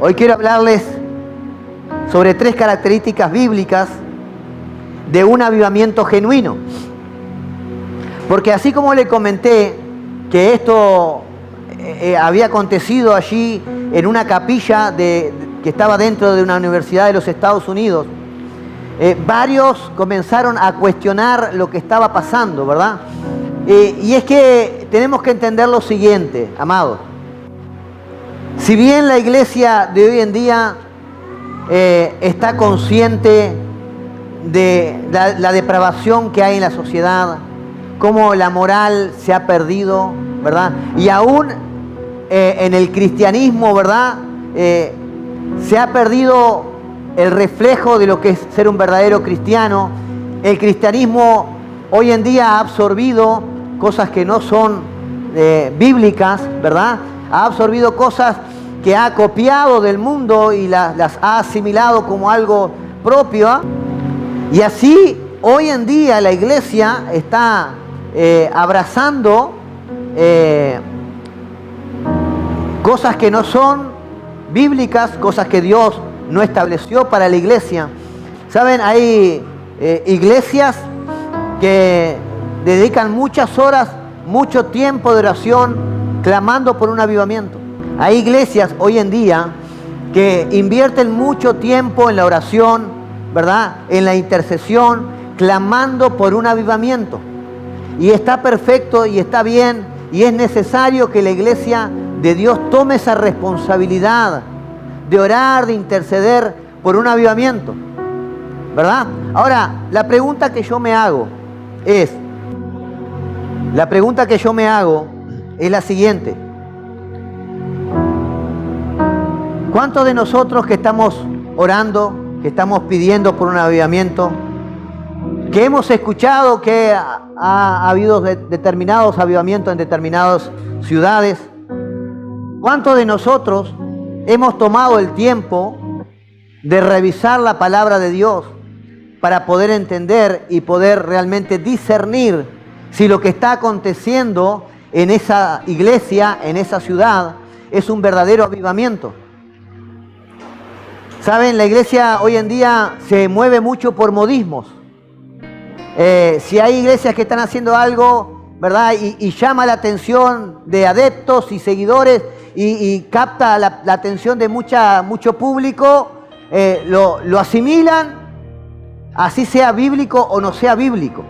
Hoy quiero hablarles sobre 3 características bíblicas de un avivamiento genuino. Porque así como le comenté que esto había acontecido allí en una capilla que estaba dentro de una universidad de los Estados Unidos, varios comenzaron a cuestionar lo que estaba pasando, ¿verdad? Y es que tenemos que entender lo siguiente, amados. Si bien la iglesia de hoy en día está consciente de la depravación que hay en la sociedad, cómo la moral se ha perdido, ¿verdad? Y aún en el cristianismo, ¿verdad? Se ha perdido el reflejo de lo que es ser un verdadero cristiano. El cristianismo hoy en día ha absorbido cosas que no son bíblicas, ¿verdad? Ha absorbido cosas que ha copiado del mundo y las ha asimilado como algo propio. Y así, hoy en día la iglesia está abrazando cosas que no son bíblicas, cosas que Dios no estableció para la iglesia. ¿Saben? Hay iglesias que dedican muchas horas, mucho tiempo de oración, clamando por un avivamiento. Hay iglesias hoy en día que invierten mucho tiempo en la oración, ¿verdad? En la intercesión, clamando por un avivamiento. Y está perfecto y está bien, y es necesario que la iglesia de Dios tome esa responsabilidad de orar, de interceder por un avivamiento, ¿verdad? Ahora, la pregunta que yo me hago es la siguiente. ¿Cuántos de nosotros que estamos orando, que estamos pidiendo por un avivamiento, que hemos escuchado que ha habido determinados avivamientos en determinadas ciudades, cuántos de nosotros hemos tomado el tiempo de revisar la palabra de Dios para poder entender y poder realmente discernir si lo que está aconteciendo en esa iglesia, en esa ciudad, es un verdadero avivamiento? ¿Saben? La iglesia hoy en día se mueve mucho por modismos. Si hay iglesias que están haciendo algo, ¿verdad? Y llama la atención de adeptos y seguidores y capta la atención de mucho público, lo asimilan, así sea bíblico o no sea bíblico.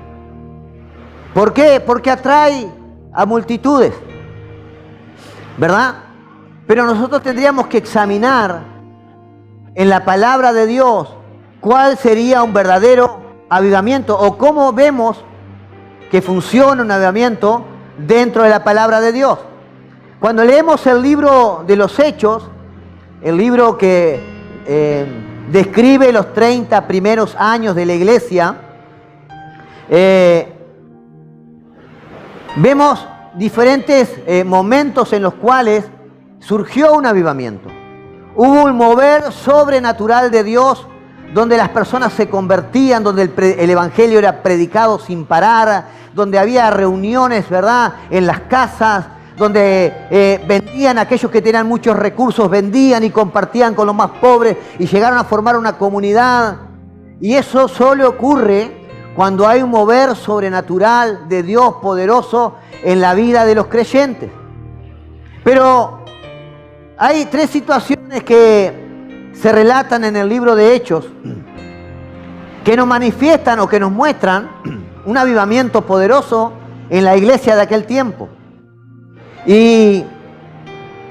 ¿Por qué? Porque atrae a multitudes, ¿verdad? Pero nosotros tendríamos que examinar en la palabra de Dios cuál sería un verdadero avivamiento o cómo vemos que funciona un avivamiento dentro de la palabra de Dios. Cuando leemos el libro de los Hechos, el libro que describe los 30 primeros años de la iglesia, vemos diferentes momentos en los cuales surgió un avivamiento. Hubo un mover sobrenatural de Dios donde las personas se convertían, donde el evangelio era predicado sin parar, donde había reuniones, ¿verdad?, en las casas, donde vendían aquellos que tenían muchos recursos, vendían y compartían con los más pobres y llegaron a formar una comunidad. Y eso solo ocurre cuando hay un mover sobrenatural de Dios poderoso en la vida de los creyentes. Pero hay 3 situaciones que se relatan en el libro de Hechos que nos manifiestan o que nos muestran un avivamiento poderoso en la iglesia de aquel tiempo. Y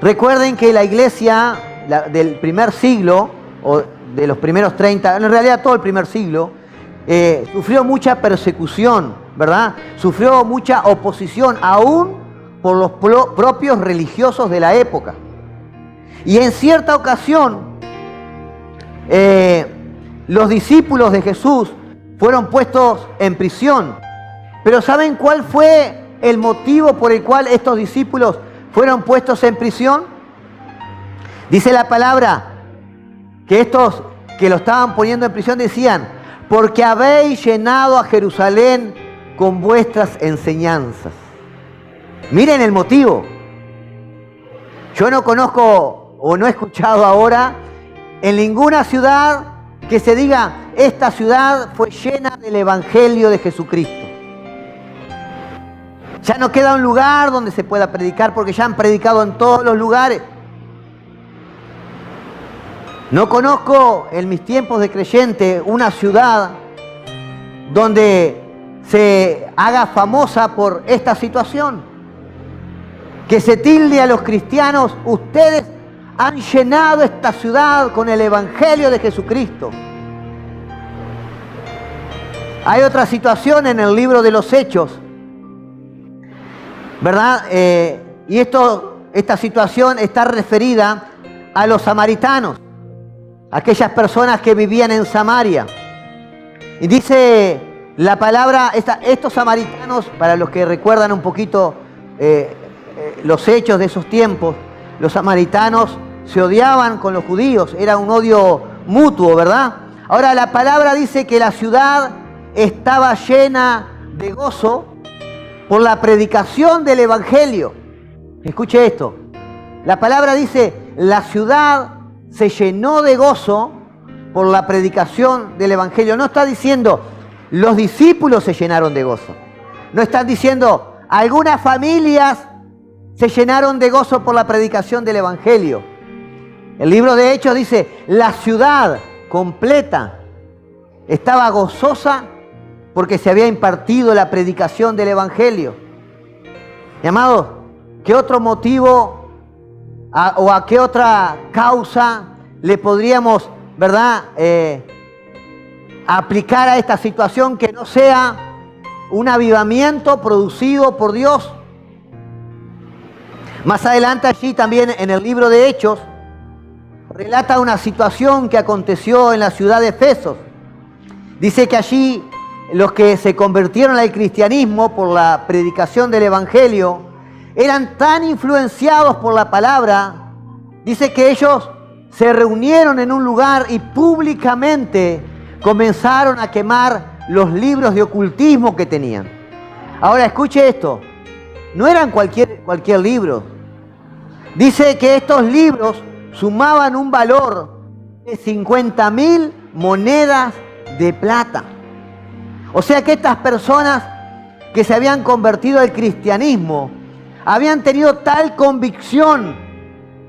recuerden que la iglesia del primer siglo, o de los primeros 30, en realidad todo el primer siglo, sufrió mucha persecución, ¿verdad? Sufrió mucha oposición, aún por los propios religiosos de la época. Y en cierta ocasión, los discípulos de Jesús fueron puestos en prisión. Pero ¿saben cuál fue el motivo por el cual estos discípulos fueron puestos en prisión? Dice la palabra que estos que lo estaban poniendo en prisión decían: porque habéis llenado a Jerusalén con vuestras enseñanzas. Miren el motivo. Yo no conozco o no he escuchado ahora en ninguna ciudad que se diga, esta ciudad fue llena del Evangelio de Jesucristo. Ya no queda un lugar donde se pueda predicar porque ya han predicado en todos los lugares. No conozco en mis tiempos de creyente una ciudad donde se haga famosa por esta situación. Que se tilde a los cristianos, ustedes han llenado esta ciudad con el Evangelio de Jesucristo. Hay otra situación en el libro de los Hechos, ¿verdad? Y esta situación está referida a los samaritanos, aquellas personas que vivían en Samaria. Y dice la palabra, estos samaritanos, para los que recuerdan un poquito los hechos de esos tiempos, los samaritanos se odiaban con los judíos, era un odio mutuo, ¿verdad? Ahora la palabra dice que la ciudad estaba llena de gozo por la predicación del Evangelio. Escuche esto, la palabra dice, la ciudad se llenó de gozo por la predicación del Evangelio. No está diciendo, los discípulos se llenaron de gozo. No están diciendo, algunas familias se llenaron de gozo por la predicación del Evangelio. El libro de Hechos dice, la ciudad completa estaba gozosa porque se había impartido la predicación del Evangelio. Mi amado, ¿qué otro motivo o a qué otra causa le podríamos, ¿verdad?, aplicar a esta situación que no sea un avivamiento producido por Dios? Más adelante allí también en el libro de Hechos relata una situación que aconteció en la ciudad de Efeso. Dice que allí los que se convirtieron al cristianismo por la predicación del Evangelio eran tan influenciados por la palabra, dice que ellos se reunieron en un lugar y públicamente comenzaron a quemar los libros de ocultismo que tenían. Ahora escuche esto, no eran cualquier libro. Dice que estos libros sumaban un valor de 50.000 monedas de plata. O sea que estas personas que se habían convertido al cristianismo habían tenido tal convicción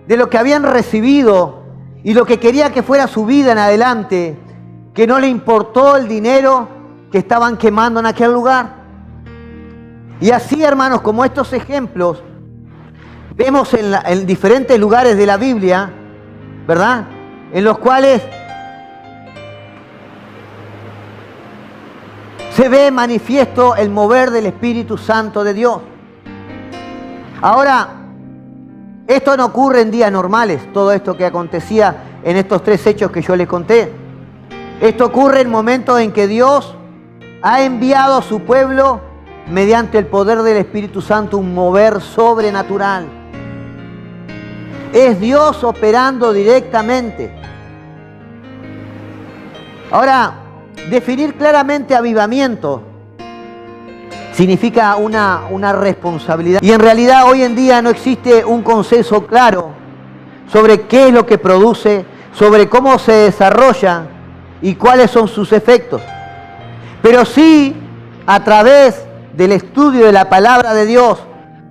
de lo que habían recibido y lo que quería que fuera su vida en adelante, que no le importó el dinero que estaban quemando en aquel lugar. Y así, hermanos, como estos ejemplos, vemos en diferentes lugares de la Biblia, ¿verdad?, en los cuales se ve manifiesto el mover del Espíritu Santo de Dios. Ahora, esto no ocurre en días normales, todo esto que acontecía en estos 3 hechos que yo les conté. Esto ocurre en momentos en que Dios ha enviado a su pueblo mediante el poder del Espíritu Santo un mover sobrenatural. Es Dios operando directamente. Ahora, definir claramente avivamiento significa una responsabilidad. Y en realidad hoy en día no existe un consenso claro sobre qué es lo que produce, sobre cómo se desarrolla y cuáles son sus efectos. Pero sí, a través del estudio de la palabra de Dios,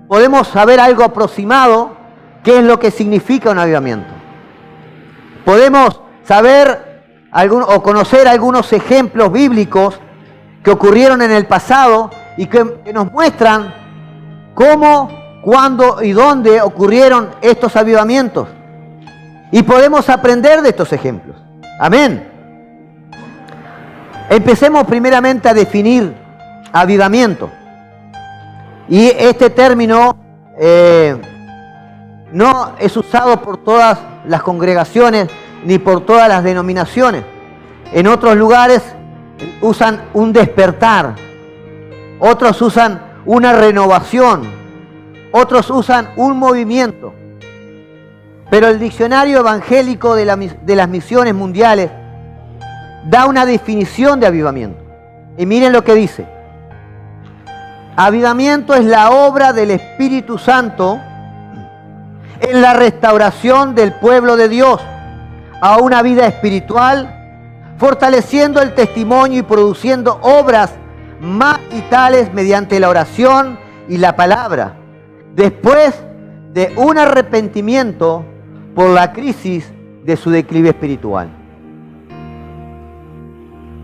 podemos saber algo aproximado qué es lo que significa un avivamiento. Podemos saber o conocer algunos ejemplos bíblicos que ocurrieron en el pasado y que nos muestran cómo, cuándo y dónde ocurrieron estos avivamientos. Y podemos aprender de estos ejemplos. Amén. Empecemos primeramente a definir avivamiento. Y este término no es usado por todas las congregaciones ni por todas las denominaciones. En otros lugares usan un despertar, otros usan una renovación, otros usan un movimiento. Pero el diccionario evangélico de las misiones mundiales da una definición de avivamiento. Y miren lo que dice. Avivamiento es la obra del Espíritu Santo en la restauración del pueblo de Dios a una vida espiritual, fortaleciendo el testimonio y produciendo obras más vitales mediante la oración y la palabra, después de un arrepentimiento por la crisis de su declive espiritual.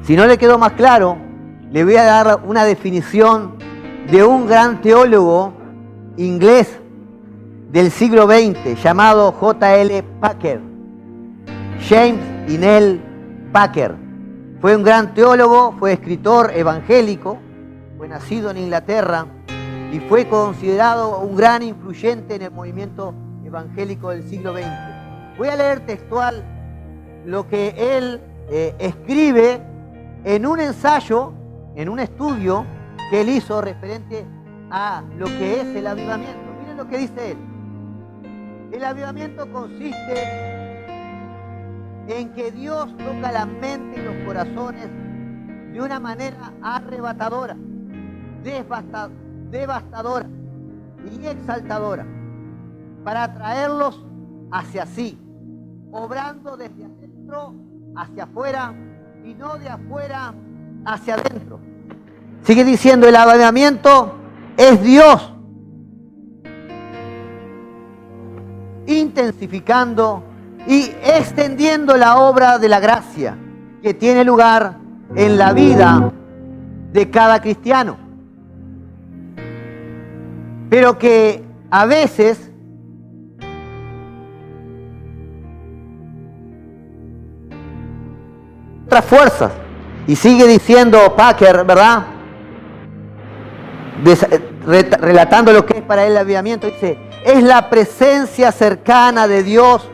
Si no le quedó más claro, le voy a dar una definición de un gran teólogo inglés del siglo XX llamado J.L. Packer, James Inell Packer. Fue un gran teólogo, fue escritor evangélico, fue nacido en Inglaterra y fue considerado un gran influyente en el movimiento evangélico del siglo XX. Voy a leer textual lo que él escribe en un ensayo, en un estudio que él hizo referente a lo que es el avivamiento. Miren lo que dice él. El avivamiento consiste en que Dios toca la mente y los corazones de una manera arrebatadora, devastadora y exaltadora, para atraerlos hacia sí, obrando desde adentro hacia afuera y no de afuera hacia adentro. Sigue diciendo, el avivamiento es Dios intensificando y extendiendo la obra de la gracia que tiene lugar en la vida de cada cristiano, pero que a veces otras fuerzas. Y sigue diciendo Packer, ¿verdad? Relatando lo que es para él el avivamiento, dice, es la presencia cercana de Dios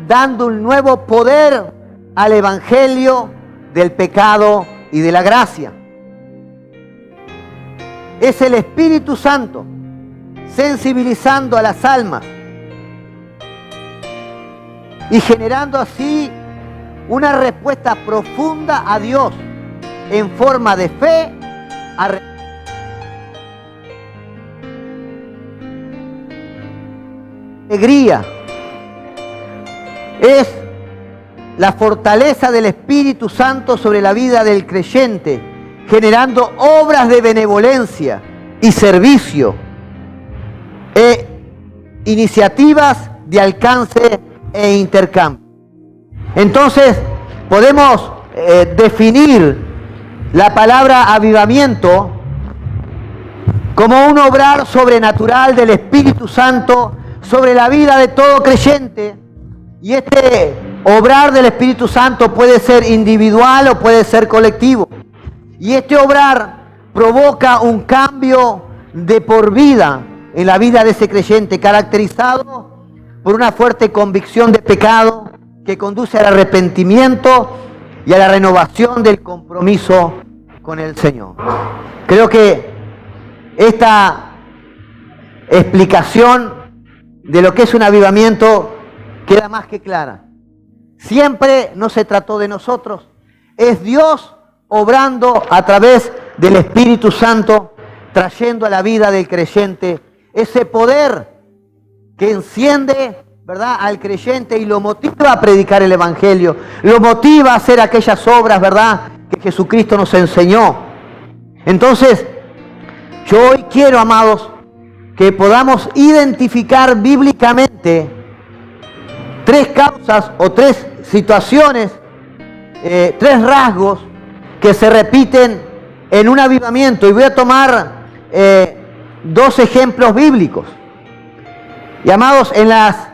dando un nuevo poder al evangelio del pecado y de la gracia. Es el Espíritu Santo sensibilizando a las almas y generando así una respuesta profunda a Dios en forma de fe, alegría. Es la fortaleza del Espíritu Santo sobre la vida del creyente, generando obras de benevolencia y servicio, iniciativas de alcance e intercambio. Entonces, podemos definir la palabra avivamiento como un obrar sobrenatural del Espíritu Santo sobre la vida de todo creyente. Y este obrar del Espíritu Santo puede ser individual o puede ser colectivo. Y este obrar provoca un cambio de por vida en la vida de ese creyente, caracterizado por una fuerte convicción de pecado que conduce al arrepentimiento y a la renovación del compromiso con el Señor. Creo que esta explicación de lo que es un avivamiento queda más que clara. Siempre no se trató de nosotros, es Dios obrando a través del Espíritu Santo, trayendo a la vida del creyente ese poder que enciende, ¿verdad?, al creyente y lo motiva a predicar el Evangelio, lo motiva a hacer aquellas obras, ¿verdad?, que Jesucristo nos enseñó. Entonces, yo hoy quiero, amados, que podamos identificar bíblicamente tres causas o tres situaciones, tres rasgos que se repiten en un avivamiento. Y voy a tomar dos ejemplos bíblicos. Y amados, en las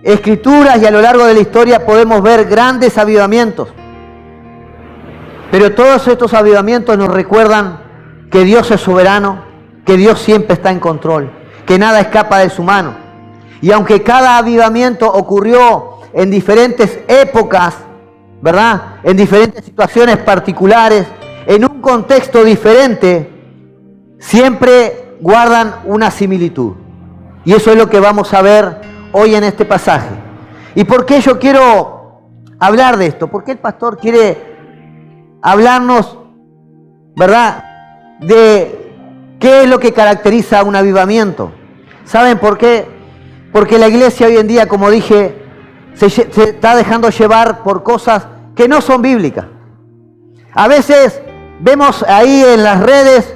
Escrituras y a lo largo de la historia podemos ver grandes avivamientos. Pero todos estos avivamientos nos recuerdan que Dios es soberano, que Dios siempre está en control, que nada escapa de su mano. Y aunque cada avivamiento ocurrió en diferentes épocas, ¿verdad?, en diferentes situaciones particulares, en un contexto diferente, siempre guardan una similitud. Y eso es lo que vamos a ver hoy en este pasaje. ¿Y por qué yo quiero hablar de esto? Porque el pastor quiere hablarnos, ¿verdad?, de qué es lo que caracteriza un avivamiento. ¿Saben por qué? Porque la iglesia hoy en día, como dije, se está dejando llevar por cosas que no son bíblicas. A veces vemos ahí en las redes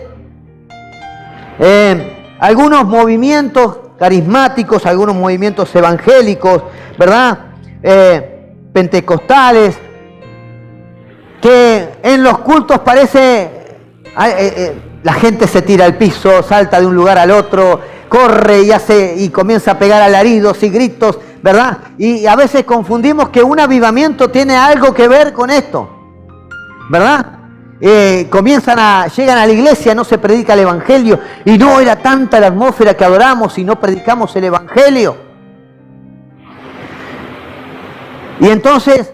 algunos movimientos carismáticos, algunos movimientos evangélicos, ¿verdad? Pentecostales, que en los cultos parece la gente se tira al piso, salta de un lugar al otro, corre y comienza a pegar alaridos y gritos, ¿verdad? Y a veces confundimos que un avivamiento tiene algo que ver con esto, ¿verdad? Llegan a la iglesia, no se predica el evangelio, y no era tanta la atmósfera que adoramos y no predicamos el evangelio. Y entonces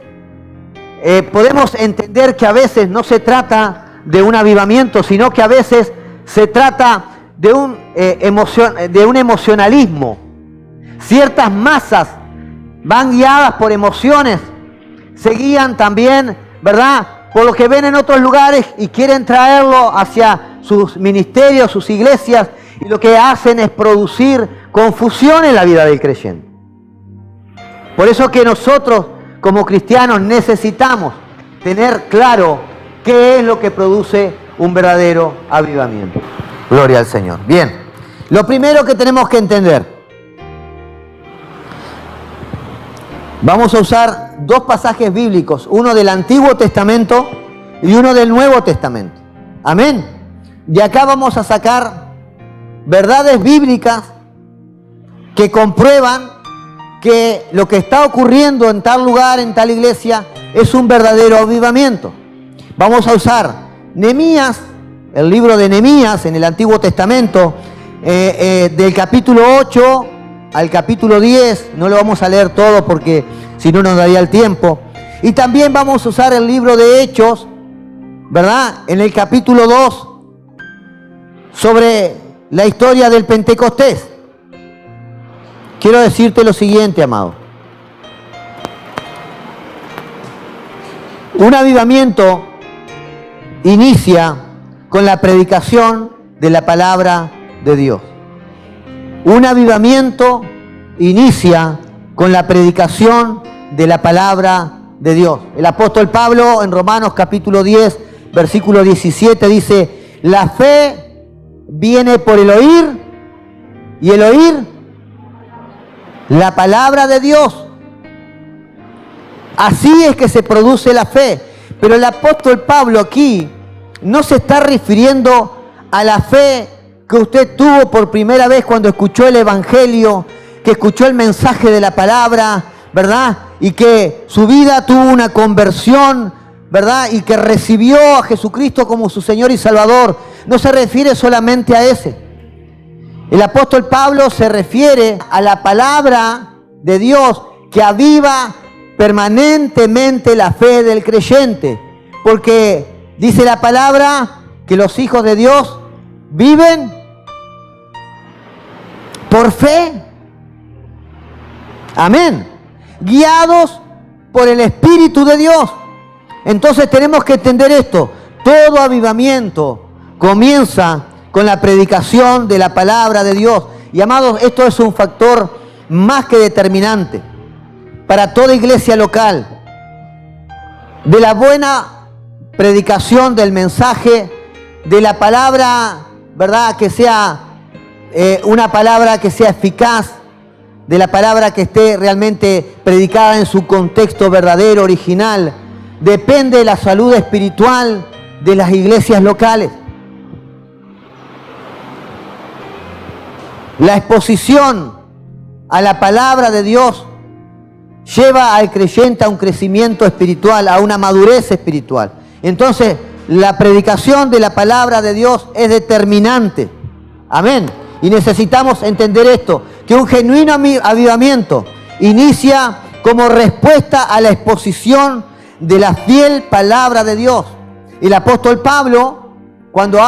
podemos entender que a veces no se trata de un avivamiento, sino que a veces se trata de un emocionalismo. Ciertas masas van guiadas por emociones, se guían también, ¿verdad?, por lo que ven en otros lugares y quieren traerlo hacia sus ministerios, sus iglesias, y lo que hacen es producir confusión en la vida del creyente. Por eso que nosotros como cristianos necesitamos tener claro qué es lo que produce un verdadero avivamiento. Gloria al Señor. Bien, lo primero que tenemos que entender, vamos a usar dos pasajes bíblicos, uno del Antiguo Testamento y uno del Nuevo Testamento. Amén. Y acá vamos a sacar verdades bíblicas que comprueban que lo que está ocurriendo en tal lugar, en tal iglesia, es un verdadero avivamiento. Vamos a usar Nehemías, el libro de Nehemías en el Antiguo Testamento, del capítulo 8 al capítulo 10, no lo vamos a leer todo porque si no nos daría el tiempo. Y también vamos a usar el libro de Hechos, ¿verdad?, en el capítulo 2, sobre la historia del Pentecostés. Quiero decirte lo siguiente, amado. Un avivamiento inicia con la predicación de la palabra de Dios. Un avivamiento inicia con la predicación de la palabra de Dios. El apóstol Pablo en Romanos capítulo 10, versículo 17 dice: la fe viene por el oír y el oír la palabra de Dios. Así es que se produce la fe. Pero el apóstol Pablo aquí no se está refiriendo a la fe que usted tuvo por primera vez cuando escuchó el evangelio, que escuchó el mensaje de la palabra, ¿verdad? Y que su vida tuvo una conversión, ¿verdad? Y que recibió a Jesucristo como su Señor y Salvador. No se refiere solamente a ese. El apóstol Pablo se refiere a la palabra de Dios que aviva permanentemente la fe del creyente. Porque dice la palabra que los hijos de Dios viven por fe. Amén. Guiados por el Espíritu de Dios. Entonces tenemos que entender esto. Todo avivamiento comienza con la predicación de la palabra de Dios. Y amados, esto es un factor más que determinante para toda iglesia local. De la buena predicación del mensaje, de la palabra, ¿verdad?, que sea una palabra que sea eficaz, de la palabra que esté realmente predicada en su contexto verdadero, original, depende la salud espiritual de las iglesias locales. La exposición a la palabra de Dios lleva al creyente a un crecimiento espiritual, a una madurez espiritual. Entonces, la predicación de la palabra de Dios es determinante. Amén. Y necesitamos entender esto, que un genuino avivamiento inicia como respuesta a la exposición de la fiel palabra de Dios. El apóstol Pablo, cuando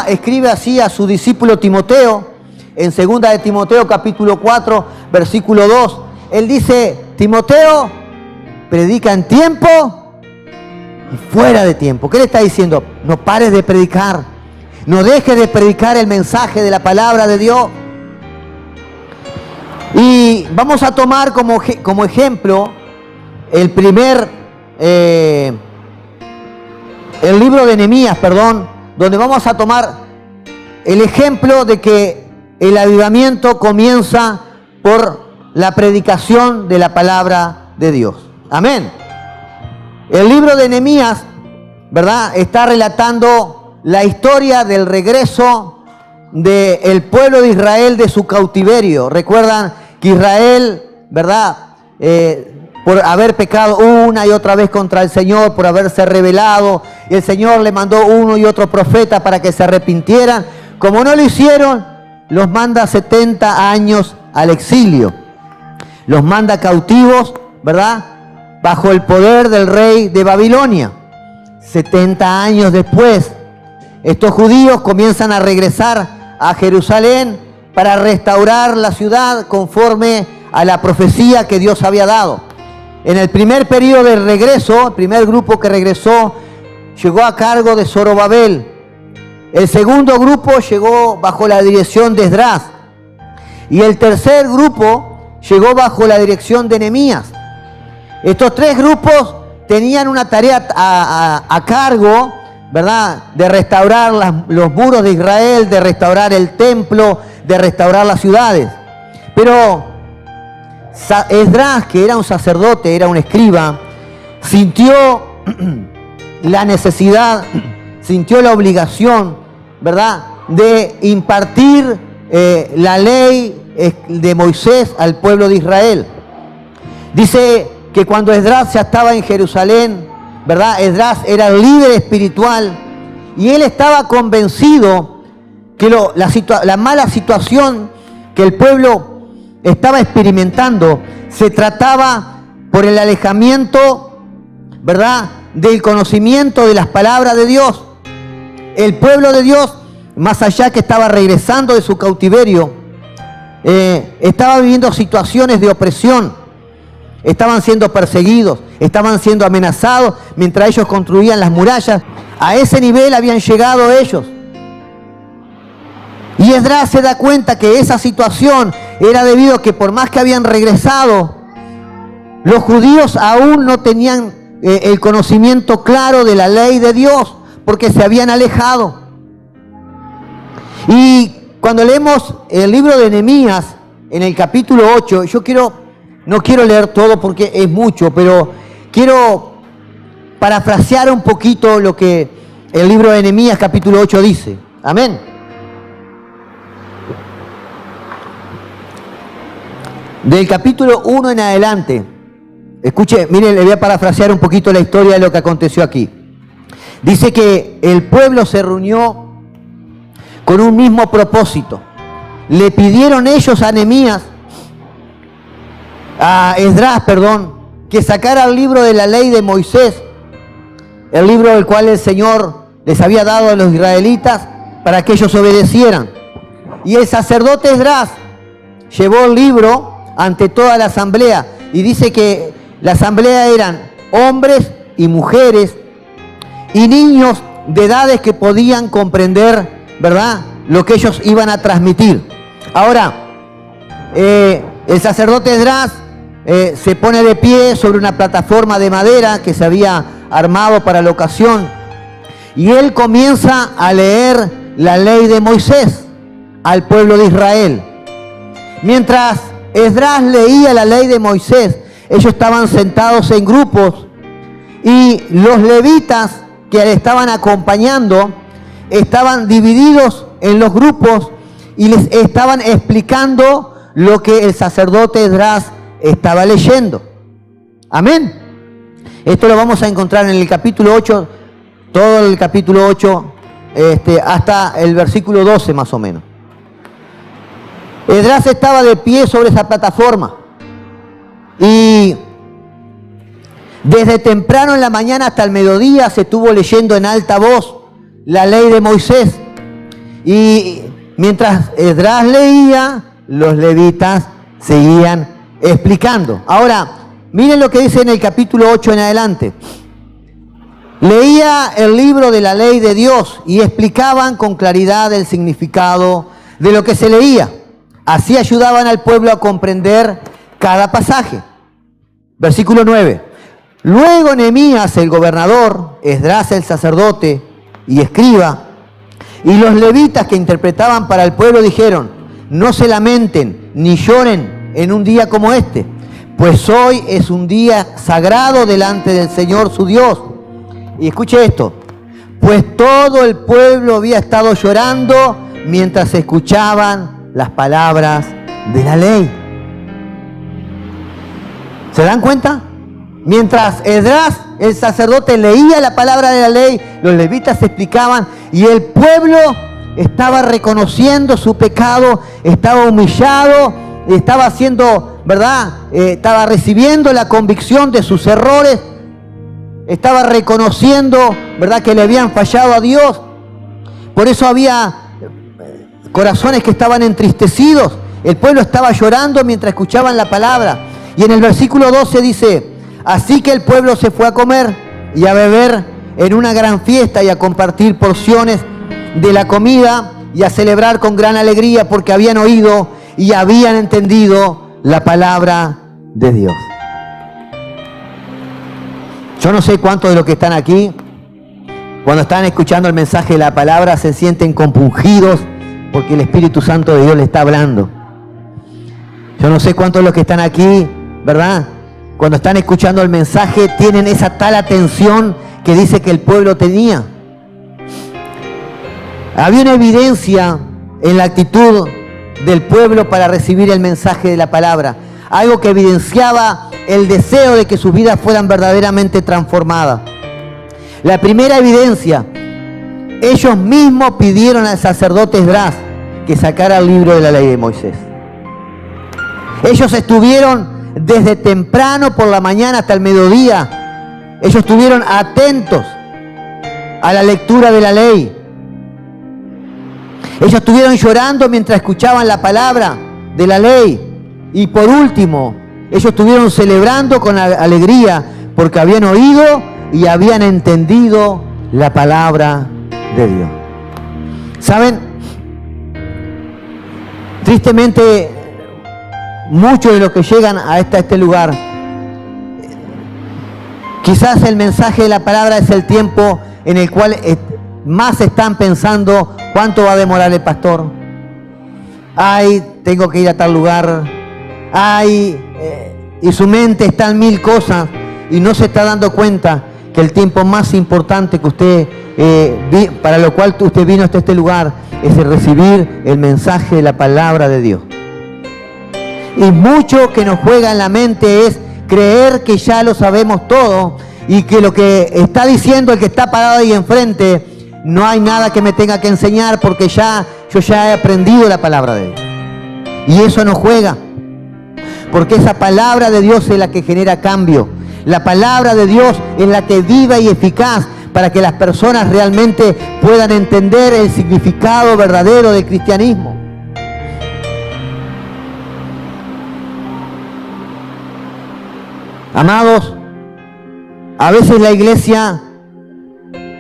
escribe así a su discípulo Timoteo, en 2 de Timoteo capítulo 4, versículo 2, él dice: Timoteo, predica en tiempo y fuera de tiempo. ¿Qué le está diciendo? No pares de predicar, no dejes de predicar el mensaje de la palabra de Dios. Y vamos a tomar como ejemplo el libro de Nehemías, donde vamos a tomar el ejemplo de que el avivamiento comienza por la predicación de la palabra de Dios. Amén. El libro de Nehemías, ¿verdad?, está relatando la historia del regreso del pueblo de Israel de su cautiverio. Recuerdan que Israel, ¿verdad?, por haber pecado una y otra vez contra el Señor, por haberse rebelado, y el Señor le mandó uno y otro profeta para que se arrepintieran. Como no lo hicieron, los manda 70 años al exilio. Los manda cautivos, ¿verdad?, bajo el poder del rey de Babilonia. 70 años después, estos judíos comienzan a regresar a Jerusalén para restaurar la ciudad conforme a la profecía que Dios había dado. En el primer periodo de regreso, el primer grupo que regresó llegó a cargo de Zorobabel. El segundo grupo llegó bajo la dirección de Esdras. Y el tercer grupo llegó bajo la dirección de Nehemías. Estos tres grupos tenían una tarea a cargo, ¿verdad?, de restaurar los muros de Israel, de restaurar el templo, de restaurar las ciudades. Pero Esdras, que era un sacerdote, era un escriba, sintió la necesidad, sintió la obligación, ¿verdad?, de impartir la ley de Moisés al pueblo de Israel. Dice que cuando Esdras ya estaba en Jerusalén, ¿verdad?, Esdras era el líder espiritual y él estaba convencido que la mala situación que el pueblo estaba experimentando se trataba por el alejamiento, ¿verdad?, del conocimiento de las palabras de Dios. El pueblo de Dios, más allá que estaba regresando de su cautiverio, estaba viviendo situaciones de opresión. Estaban siendo perseguidos, estaban siendo amenazados mientras ellos construían las murallas. A ese nivel habían llegado ellos. Y Esdras se da cuenta que esa situación era debido a que por más que habían regresado, los judíos aún no tenían el conocimiento claro de la ley de Dios, porque se habían alejado. Y cuando leemos el libro de Nehemías, en el capítulo 8, no quiero leer todo porque es mucho, pero quiero parafrasear un poquito lo que el libro de Nehemías capítulo 8 dice. Amén. Del capítulo 1 en adelante, escuche, miren, le voy a parafrasear un poquito la historia de lo que aconteció aquí. Dice que el pueblo se reunió con un mismo propósito. Le pidieron ellos a Esdras, que sacara el libro de la ley de Moisés, el libro del cual el Señor les había dado a los israelitas para que ellos obedecieran. Y el sacerdote Esdras llevó el libro ante toda la asamblea, y dice que la asamblea eran hombres y mujeres y niños de edades que podían comprender, ¿verdad?, lo que ellos iban a transmitir. Ahora, el sacerdote Esdras se pone de pie sobre una plataforma de madera que se había armado para la ocasión, y él comienza a leer la ley de Moisés al pueblo de Israel. Mientras Esdras leía la ley de Moisés, ellos estaban sentados en grupos, y los levitas que le estaban acompañando estaban divididos en los grupos y les estaban explicando lo que el sacerdote Esdras estaba leyendo. Amén. Esto lo vamos a encontrar en el capítulo 8, todo el capítulo 8, hasta el versículo 12 más o menos. Esdras estaba de pie sobre esa plataforma y desde temprano en la mañana hasta el mediodía se estuvo leyendo en alta voz la ley de Moisés. Y mientras Esdras leía, los levitas seguían explicando. Ahora, miren lo que dice en el capítulo 8 en adelante. Leía el libro de la ley de Dios y explicaban con claridad el significado de lo que se leía. Así ayudaban al pueblo a comprender cada pasaje. Versículo 9. Luego Nehemías, el gobernador, Esdras, el sacerdote y escriba, y los levitas que interpretaban para el pueblo dijeron: no se lamenten ni lloren en un día como este, pues hoy es un día sagrado delante del Señor su Dios. Y escuche esto: pues todo el pueblo había estado llorando mientras escuchaban las palabras de la ley. ¿Se dan cuenta? Mientras Esdras, el sacerdote, leía la palabra de la ley, los levitas explicaban y el pueblo estaba reconociendo su pecado, estaba humillado, estaba haciendo, ¿verdad? Estaba recibiendo la convicción de sus errores, estaba reconociendo, ¿verdad?, que le habían fallado a Dios. Por eso había corazones que estaban entristecidos. El pueblo estaba llorando mientras escuchaban la palabra. Y en el versículo 12 dice: así que el pueblo se fue a comer y a beber en una gran fiesta y a compartir porciones de la comida y a celebrar con gran alegría porque habían oído y habían entendido la palabra de Dios. Yo no sé cuántos de los que están aquí, cuando están escuchando el mensaje de la palabra, se sienten compungidos porque el Espíritu Santo de Dios le está hablando. Yo no sé cuántos de los que están aquí, ¿verdad?, cuando están escuchando el mensaje, tienen esa tal atención que dice que el pueblo tenía. Había una evidencia en la actitud del pueblo para recibir el mensaje de la palabra. Algo que evidenciaba el deseo de que sus vidas fueran verdaderamente transformadas. La primera evidencia: ellos mismos pidieron al sacerdote Esdras que sacara el libro de la ley de Moisés. Ellos estuvieron desde temprano por la mañana hasta el mediodía. Ellos estuvieron atentos a la lectura de la ley. Ellos estuvieron llorando mientras escuchaban la palabra de la ley. Y por último, ellos estuvieron celebrando con alegría porque habían oído y habían entendido la palabra de Dios. ¿Saben? Tristemente, muchos de los que llegan a este lugar, quizás el mensaje de la palabra es el tiempo en el cual más están pensando: ¿cuánto va a demorar el pastor? Ay, tengo que ir a tal lugar. Ay, y su mente está en mil cosas y no se está dando cuenta que el tiempo más importante que usted, para lo cual usted vino hasta este lugar, es el recibir el mensaje de la palabra de Dios. Y mucho que nos juega en la mente es creer que ya lo sabemos todo y que lo que está diciendo el que está parado ahí enfrente, no hay nada que me tenga que enseñar porque yo ya he aprendido la palabra de Dios. Y eso no juega, porque esa palabra de Dios es la que genera cambio. La palabra de Dios es la que es viva y eficaz para que las personas realmente puedan entender el significado verdadero del cristianismo. Amados, a veces la iglesia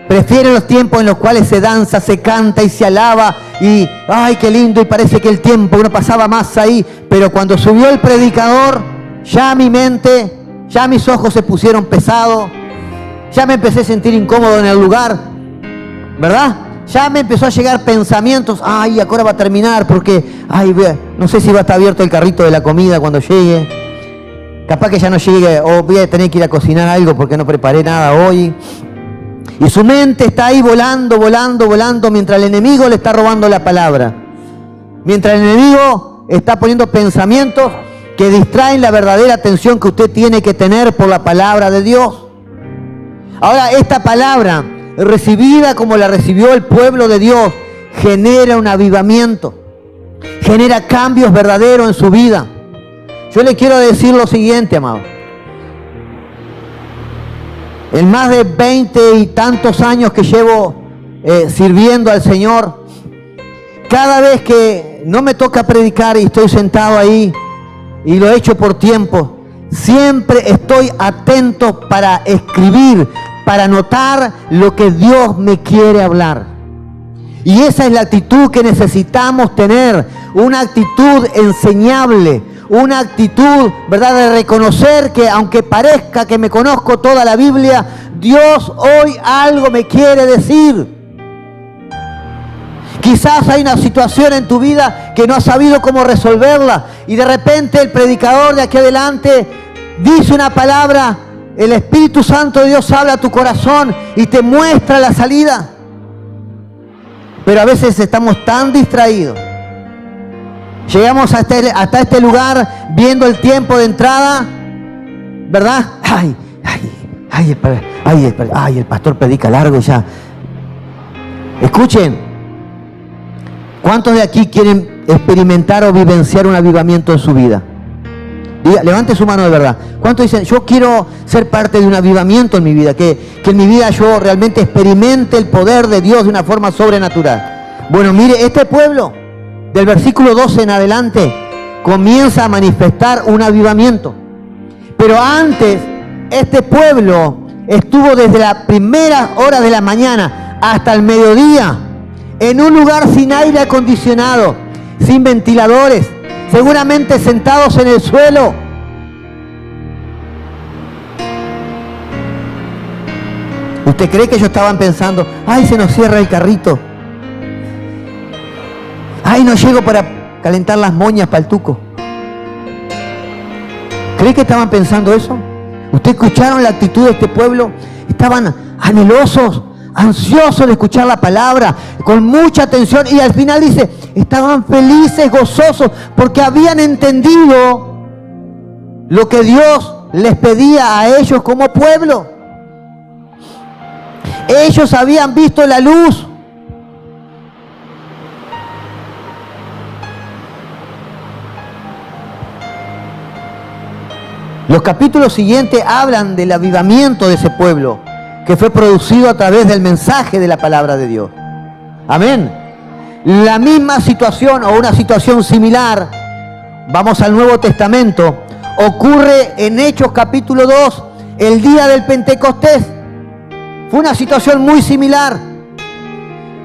prefiere los tiempos en los cuales se danza, se canta y se alaba y ¡ay, qué lindo! Y parece que el tiempo no pasaba más ahí, pero cuando subió el predicador, ya mi mente, ya mis ojos se pusieron pesados, ya me empecé a sentir incómodo en el lugar, ¿verdad? Ya me empezó a llegar pensamientos: ¡ay, ahora va a terminar! Porque, ¡ay, no sé si va a estar abierto el carrito de la comida cuando llegue! Capaz que ya no llegue, o voy a tener que ir a cocinar algo porque no preparé nada hoy. Y su mente está ahí volando, volando, volando, mientras el enemigo le está robando la palabra. Mientras el enemigo está poniendo pensamientos que distraen la verdadera atención que usted tiene que tener por la palabra de Dios. Ahora, esta palabra, recibida como la recibió el pueblo de Dios, genera un avivamiento, genera cambios verdaderos en su vida. Yo le quiero decir lo siguiente, amado. En más de 20 y tantos años que llevo sirviendo al Señor, cada vez que no me toca predicar y estoy sentado ahí, y lo he hecho por tiempo, siempre estoy atento para escribir, para anotar lo que Dios me quiere hablar. Y esa es la actitud que necesitamos tener, una actitud enseñable, una actitud, ¿verdad?, de reconocer que aunque parezca que me conozco toda la Biblia, Dios hoy algo me quiere decir. Quizás hay una situación en tu vida que no has sabido cómo resolverla y de repente el predicador de aquí adelante dice una palabra, el Espíritu Santo de Dios habla a tu corazón y te muestra la salida. Pero a veces estamos tan distraídos. Llegamos hasta este lugar viendo el tiempo de entrada, ¿verdad? El pastor predica largo ya. Escuchen, ¿cuántos de aquí quieren experimentar o vivenciar un avivamiento en su vida? Levante su mano de verdad. ¿Cuántos dicen, yo quiero ser parte de un avivamiento en mi vida? Que en mi vida yo realmente experimente el poder de Dios de una forma sobrenatural. Bueno, mire, este pueblo, del versículo 12 en adelante, comienza a manifestar un avivamiento. Pero antes, este pueblo estuvo desde la primera hora de la mañana hasta el mediodía en un lugar sin aire acondicionado, sin ventiladores, seguramente sentados en el suelo. ¿Usted cree que ellos estaban pensando, ay, se nos cierra el carrito? Ay, no llego para calentar las moñas para el tuco. ¿Cree que estaban pensando eso? ¿Usted escucharon la actitud de este pueblo? Estaban anhelosos, ansiosos de escuchar la palabra, con mucha atención, y al final dice, estaban felices, gozosos, porque habían entendido lo que Dios les pedía a ellos como pueblo. Ellos habían visto la luz. Los capítulos siguientes hablan del avivamiento de ese pueblo, que fue producido a través del mensaje de la palabra de Dios. Amén. La misma situación o una situación similar, vamos al Nuevo Testamento, ocurre en Hechos capítulo 2, el día del Pentecostés. Fue una situación muy similar.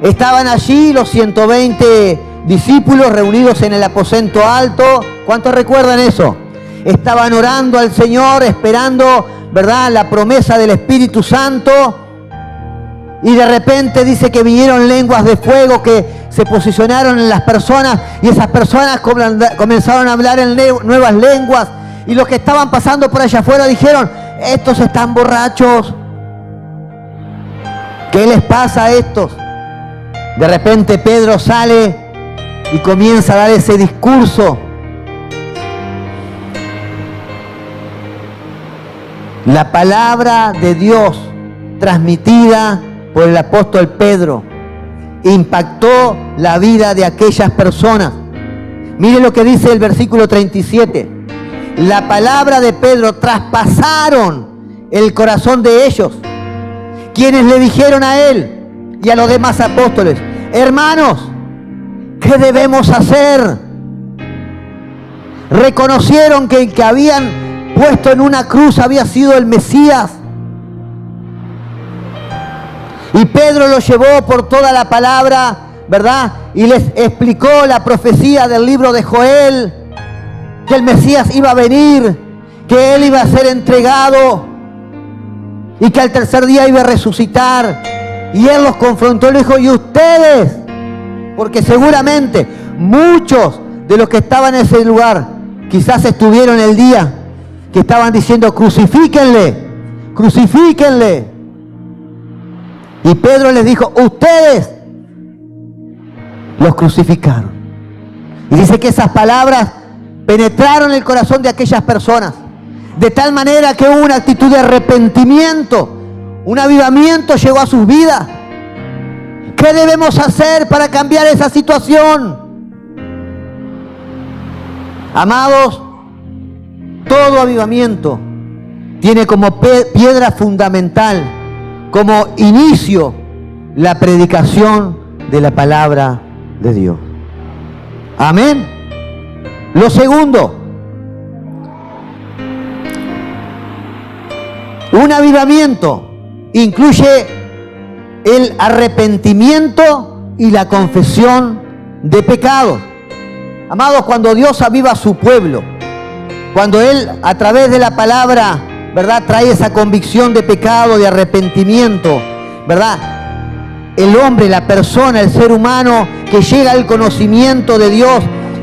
Estaban allí los 120 discípulos reunidos en el aposento alto. ¿Cuántos recuerdan eso? Estaban orando al Señor, esperando, ¿verdad?, la promesa del Espíritu Santo. Y de repente dice que vinieron lenguas de fuego que se posicionaron en las personas, y esas personas comenzaron a hablar en nuevas lenguas. Y los que estaban pasando por allá afuera dijeron, estos están borrachos. ¿Qué les pasa a estos? De repente Pedro sale y comienza a dar ese discurso. La palabra de Dios transmitida por el apóstol Pedro impactó la vida de aquellas personas. Mire lo que dice el versículo 37. La palabra de Pedro traspasaron el corazón de ellos, quienes le dijeron a él y a los demás apóstoles, hermanos, ¿qué debemos hacer? Reconocieron que el que habían puesto en una cruz había sido el Mesías. Y Pedro lo llevó por toda la palabra, ¿verdad? Y les explicó la profecía del libro de Joel, que el Mesías iba a venir, que él iba a ser entregado y que al tercer día iba a resucitar. Y él los confrontó y le dijo, ¿y ustedes? Porque seguramente muchos de los que estaban en ese lugar quizás estuvieron el día que estaban diciendo, crucifíquenle, crucifíquenle. Y Pedro les dijo, ustedes los crucificaron. Y dice que esas palabras penetraron el corazón de aquellas personas, de tal manera que hubo una actitud de arrepentimiento, un avivamiento llegó a sus vidas. ¿Qué debemos hacer para cambiar esa situación? Amados, todo avivamiento tiene como piedra fundamental, como inicio, la predicación de la palabra de Dios. Amén. Lo segundo, un avivamiento incluye el arrepentimiento y la confesión de pecados. Amados, cuando Dios aviva a su pueblo, cuando Él a través de la palabra, ¿verdad?, trae esa convicción de pecado, de arrepentimiento, ¿verdad?, el hombre, la persona, el ser humano que llega al conocimiento de Dios,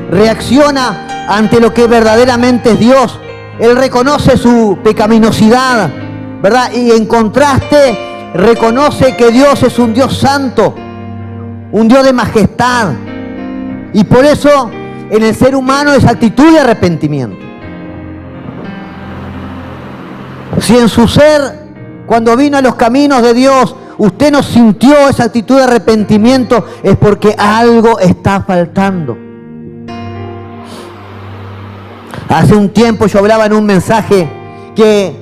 reacciona ante lo que verdaderamente es Dios. Él reconoce su pecaminosidad, ¿verdad? Y en contraste, reconoce que Dios es un Dios santo, un Dios de majestad. Y por eso, en el ser humano, esa actitud de arrepentimiento. Si en su ser, cuando vino a los caminos de Dios, usted no sintió esa actitud de arrepentimiento, es porque algo está faltando. Hace un tiempo yo hablaba en un mensaje que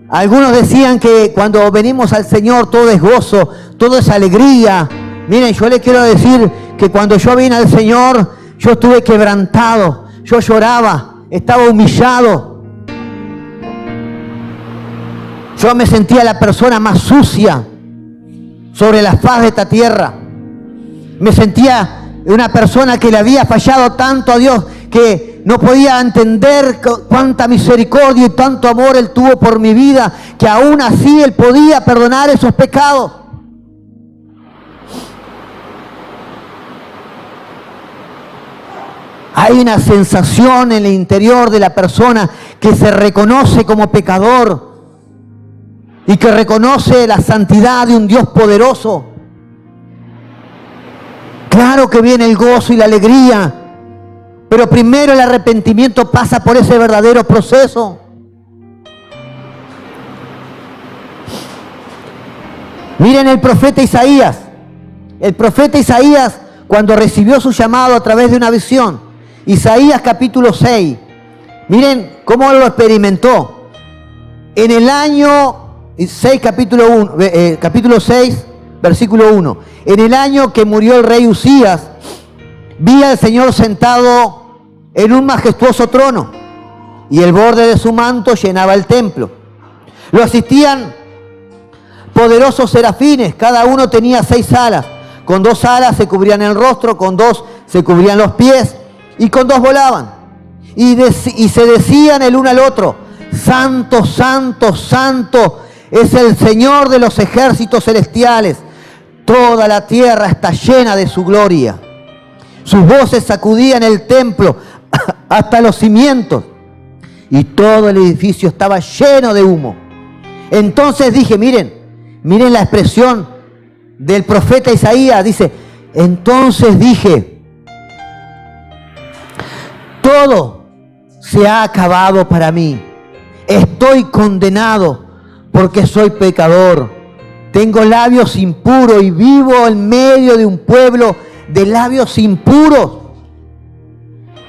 algunos decían que cuando venimos al Señor todo es gozo, todo es alegría. Miren, yo les quiero decir que cuando yo vine al Señor, yo estuve quebrantado, yo lloraba, estaba humillado. Yo me sentía la persona más sucia sobre la faz de esta tierra. Me sentía una persona que le había fallado tanto a Dios que no podía entender cuánta misericordia y tanto amor Él tuvo por mi vida, que aún así Él podía perdonar esos pecados. Hay una sensación en el interior de la persona que se reconoce como pecador y que reconoce la santidad de un Dios poderoso. Claro que viene el gozo y la alegría, pero primero el arrepentimiento pasa por ese verdadero proceso. Miren el profeta Isaías. El profeta Isaías, cuando recibió su llamado a través de una visión, Isaías capítulo 6, miren cómo lo experimentó. En el año 6, capítulo 6, versículo 1. En el año que murió el rey Usías, vi al Señor sentado en un majestuoso trono, y el borde de su manto llenaba el templo. Lo asistían poderosos serafines, cada uno tenía 6 alas. Con 2 alas se cubrían el rostro, con 2 se cubrían los pies, y con 2 volaban. Y se decían el uno al otro: Santo, Santo, Santo es el Señor de los ejércitos celestiales. Toda la tierra está llena de su gloria. Sus voces sacudían el templo hasta los cimientos, y todo el edificio estaba lleno de humo. Entonces dije, miren la expresión del profeta Isaías, dice, entonces dije, todo se ha acabado para mí. Estoy condenado porque soy pecador. Tengo labios impuros y vivo en medio de un pueblo de labios impuros.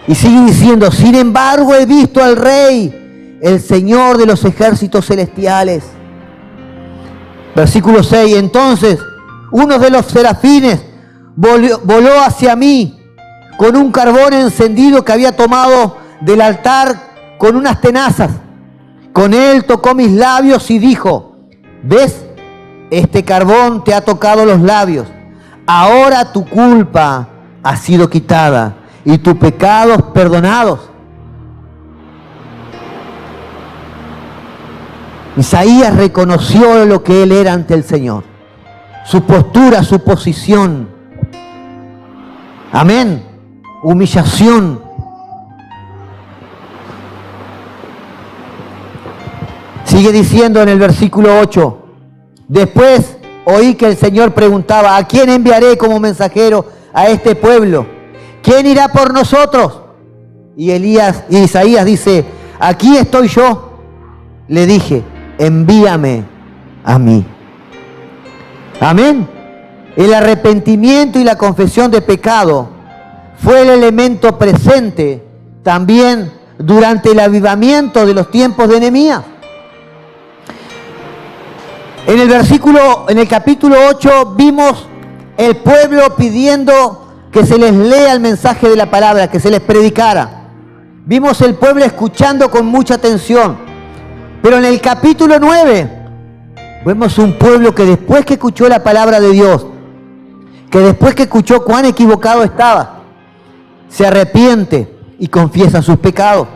Y sigue diciendo, sin embargo he visto al Rey, el Señor de los ejércitos celestiales. Versículo 6, entonces uno de los serafines voló hacia mí con un carbón encendido que había tomado del altar con unas tenazas. Con él tocó mis labios y dijo, ¿ves? Este carbón te ha tocado los labios. Ahora tu culpa ha sido quitada y tus pecados perdonados. Isaías reconoció lo que él era ante el Señor. Su postura, su posición. Amén. Humillación. Sigue diciendo en el versículo 8. Después oí que el Señor preguntaba, ¿a quién enviaré como mensajero a este pueblo? ¿Quién irá por nosotros? Y Isaías dice, aquí estoy yo. Le dije, envíame a mí. Amén. El arrepentimiento y la confesión de pecado fue el elemento presente también durante el avivamiento de los tiempos de Nehemías. En el capítulo 8 vimos el pueblo pidiendo que se les lea el mensaje de la palabra, que se les predicara. Vimos el pueblo escuchando con mucha atención. Pero en el capítulo 9 vemos un pueblo que después que escuchó la palabra de Dios, que después que escuchó cuán equivocado estaba, se arrepiente y confiesa sus pecados.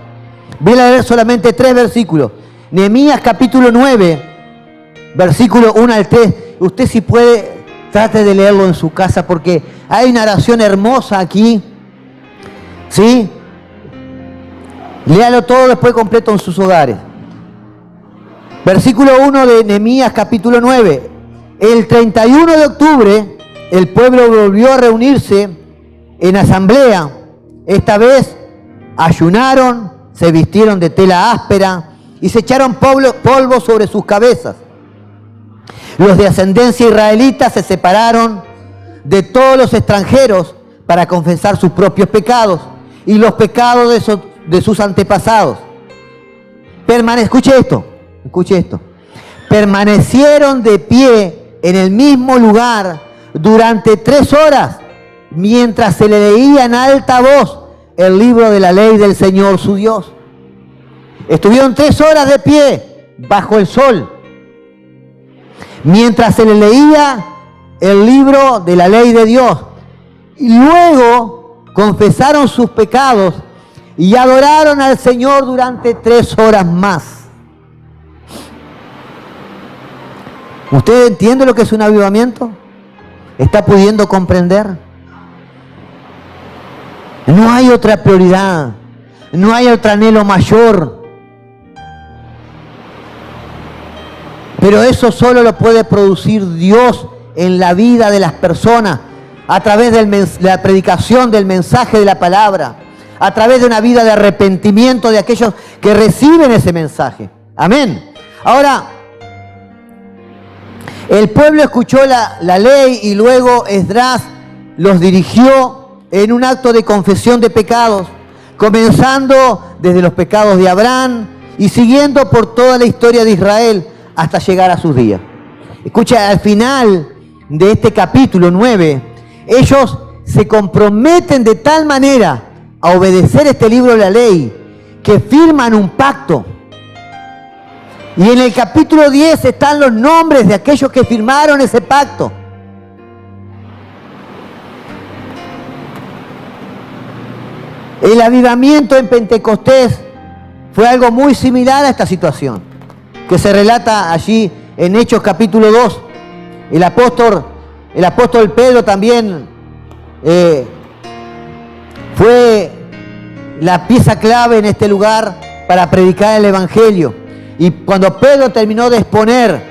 Voy a leer solamente 3 versículos. Nehemías capítulo 9, versículo 1 al 3. Usted si puede, trate de leerlo en su casa porque hay una oración hermosa aquí. ¿Sí? Léalo todo después completo en sus hogares. Versículo 1 de Nehemías capítulo 9. El 31 de octubre el pueblo volvió a reunirse en asamblea. Esta vez ayunaron, se vistieron de tela áspera y se echaron polvo sobre sus cabezas. Los de ascendencia israelita se separaron de todos los extranjeros para confesar sus propios pecados y los pecados de sus antepasados. Escuche esto. Permanecieron de pie en el mismo lugar durante 3 horas mientras se le leía en alta voz el libro de la ley del Señor su Dios. Estuvieron 3 horas de pie bajo el sol mientras se le leía el libro de la ley de Dios. Y luego confesaron sus pecados y adoraron al Señor durante 3 horas más. ¿Usted entiende lo que es un avivamiento? ¿Está pudiendo comprender? No hay otra prioridad, no hay otro anhelo mayor. Pero eso solo lo puede producir Dios en la vida de las personas, a través de la predicación del mensaje de la palabra, a través de una vida de arrepentimiento de aquellos que reciben ese mensaje. Amén. Ahora, el pueblo escuchó la ley y luego Esdras los dirigió en un acto de confesión de pecados, comenzando desde los pecados de Abraham y siguiendo por toda la historia de Israel hasta llegar a sus días. Escucha, al final de este capítulo 9, ellos se comprometen de tal manera a obedecer este libro de la ley que firman un pacto. Y en el capítulo 10 están los nombres de aquellos que firmaron ese pacto. El avivamiento en Pentecostés fue algo muy similar a esta situación, que se relata allí en Hechos capítulo 2. El apóstol Pedro también fue la pieza clave en este lugar para predicar el Evangelio. Y cuando Pedro terminó de exponer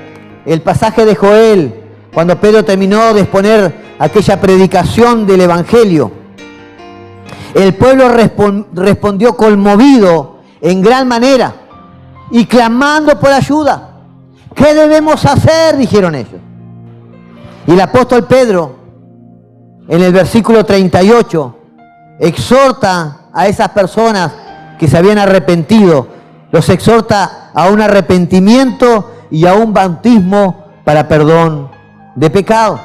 el pasaje de Joel, cuando Pedro terminó de exponer aquella predicación del Evangelio, el pueblo respondió conmovido en gran manera y clamando por ayuda. ¿Qué debemos hacer?, dijeron ellos. Y el apóstol Pedro, en el versículo 38, exhorta a esas personas que se habían arrepentido, los exhorta a un arrepentimiento y a un bautismo para perdón de pecado.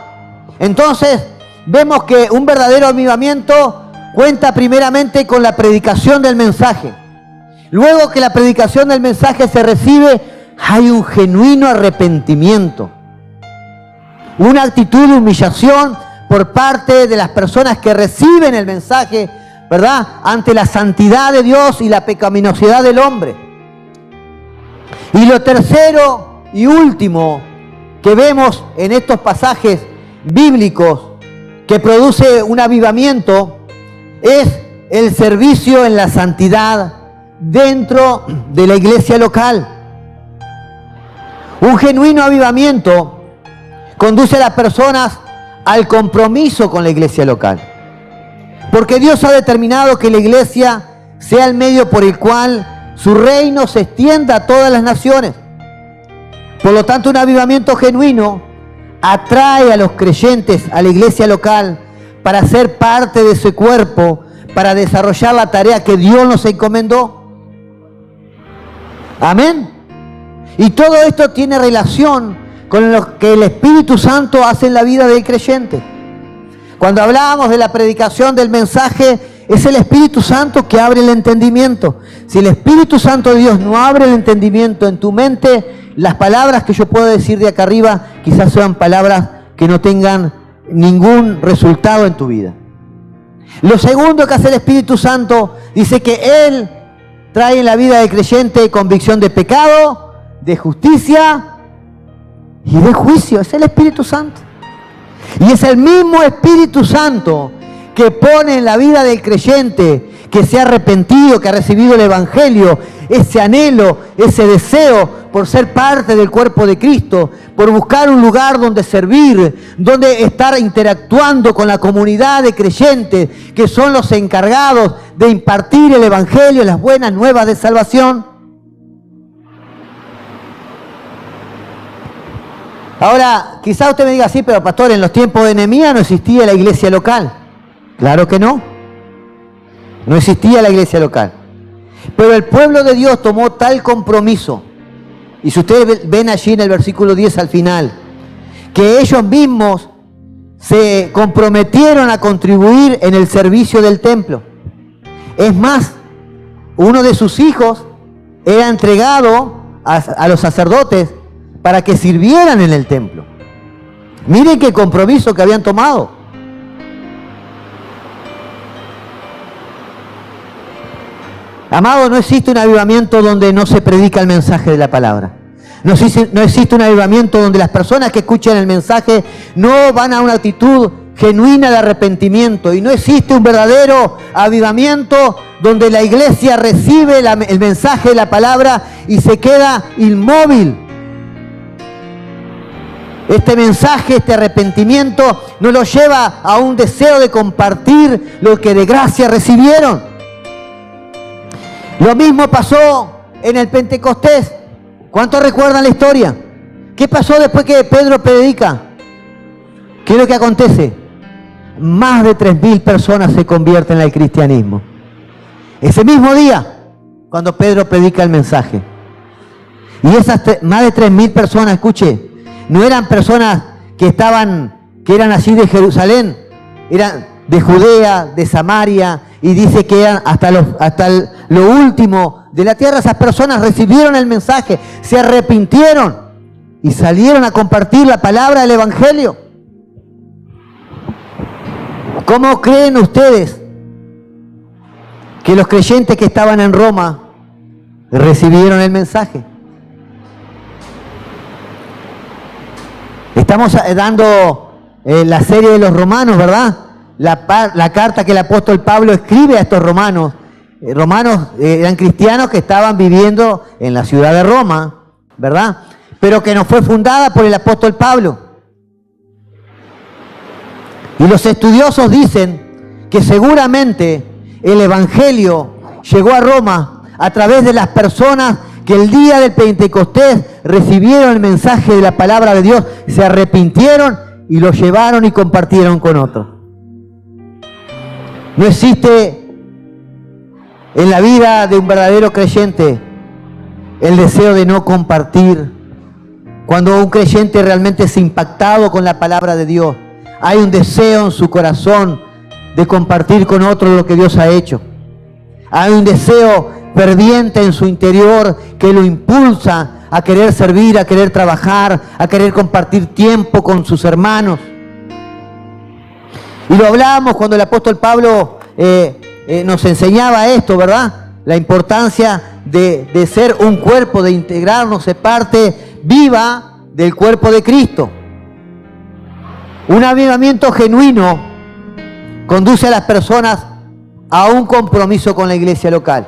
Entonces, vemos que un verdadero avivamiento cuenta primeramente con la predicación del mensaje. Luego que la predicación del mensaje se recibe, hay un genuino arrepentimiento. Una actitud de humillación por parte de las personas que reciben el mensaje, ¿verdad?, ante la santidad de Dios y la pecaminosidad del hombre. Y lo tercero y último que vemos en estos pasajes bíblicos que produce un avivamiento es el servicio en la santidad dentro de la iglesia local. Un genuino avivamiento conduce a las personas al compromiso con la iglesia local, porque Dios ha determinado que la iglesia sea el medio por el cual su reino se extienda a todas las naciones. Por lo tanto, un avivamiento genuino atrae a los creyentes a la iglesia local para ser parte de ese cuerpo, para desarrollar la tarea que Dios nos encomendó. Amén. Y todo esto tiene relación con lo que el Espíritu Santo hace en la vida del creyente. Cuando hablábamos de la predicación del mensaje, es el Espíritu Santo que abre el entendimiento. Si el Espíritu Santo de Dios no abre el entendimiento en tu mente, las palabras que yo puedo decir de acá arriba quizás sean palabras que no tengan ningún resultado en tu vida. Lo segundo que hace el Espíritu Santo, dice que Él trae en la vida del creyente convicción de pecado, de justicia y de juicio. Es el Espíritu Santo. Y es el mismo Espíritu Santo que pone en la vida del creyente que se ha arrepentido, que ha recibido el Evangelio, ese anhelo, ese deseo por ser parte del cuerpo de Cristo, por buscar un lugar donde servir, donde estar interactuando con la comunidad de creyentes que son los encargados de impartir el Evangelio, las buenas nuevas de salvación. Ahora, quizá usted me diga, sí, pero pastor, en los tiempos de Nehemías no existía la iglesia local. Claro que no. No existía la iglesia local. Pero el pueblo de Dios tomó tal compromiso, y si ustedes ven allí en el versículo 10 al final, que ellos mismos se comprometieron a contribuir en el servicio del templo. Es más, uno de sus hijos era entregado a los sacerdotes para que sirvieran en el templo. Miren qué compromiso que habían tomado. Amado, no existe un avivamiento donde no se predica el mensaje de la palabra. No existe un avivamiento donde las personas que escuchan el mensaje no van a una actitud genuina de arrepentimiento. Y no existe un verdadero avivamiento donde la iglesia recibe el mensaje de la palabra y se queda inmóvil. Este mensaje, este arrepentimiento, nos lo lleva a un deseo de compartir lo que de gracia recibieron. Lo mismo pasó en el Pentecostés. ¿Cuántos recuerdan la historia? ¿Qué pasó después que Pedro predica? ¿Qué es lo que acontece? Más de 3.000 personas se convierten al cristianismo. Ese mismo día, cuando Pedro predica el mensaje. Y esas más de 3.000 personas, escuche, no eran personas que eran así de Jerusalén, eran de Judea, de Samaria, y dice que eran hasta lo último de la tierra. Esas personas recibieron el mensaje, se arrepintieron y salieron a compartir la palabra del Evangelio. ¿Cómo creen ustedes que los creyentes que estaban en Roma recibieron el mensaje? Estamos dando la serie de los romanos, ¿verdad? La carta que el apóstol Pablo escribe a estos romanos. Romanos eran cristianos que estaban viviendo en la ciudad de Roma, ¿verdad? Pero que no fue fundada por el apóstol Pablo. Y los estudiosos dicen que seguramente el Evangelio llegó a Roma a través de las personas que el día del Pentecostés recibieron el mensaje de la palabra de Dios, se arrepintieron y lo llevaron y compartieron con otros. No existe en la vida de un verdadero creyente el deseo de no compartir. Cuando un creyente realmente es impactado con la palabra de Dios, hay un deseo en su corazón de compartir con otros lo que Dios ha hecho. Hay un deseo ferviente en su interior que lo impulsa a querer servir, a querer trabajar, a querer compartir tiempo con sus hermanos. Y lo hablábamos cuando el apóstol Pablo nos enseñaba esto, ¿verdad? La importancia de ser un cuerpo, de integrarnos, ser parte viva del cuerpo de Cristo. Un avivamiento genuino conduce a las personas a un compromiso con la iglesia local.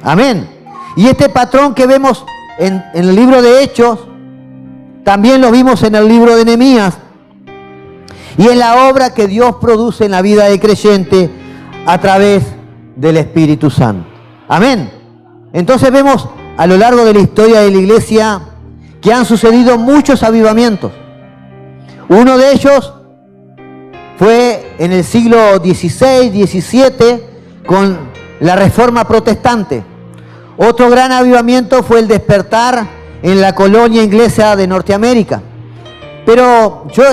Amén. Y este patrón que vemos en el libro de Hechos, también lo vimos en el libro de Nehemías. Y en la obra que Dios produce en la vida del creyente a través del Espíritu Santo. Amén. Entonces vemos a lo largo de la historia de la iglesia que han sucedido muchos avivamientos. Uno de ellos fue en el siglo XVI, XVII, con la Reforma Protestante. Otro gran avivamiento fue el despertar en la colonia inglesa de Norteamérica. Pero yo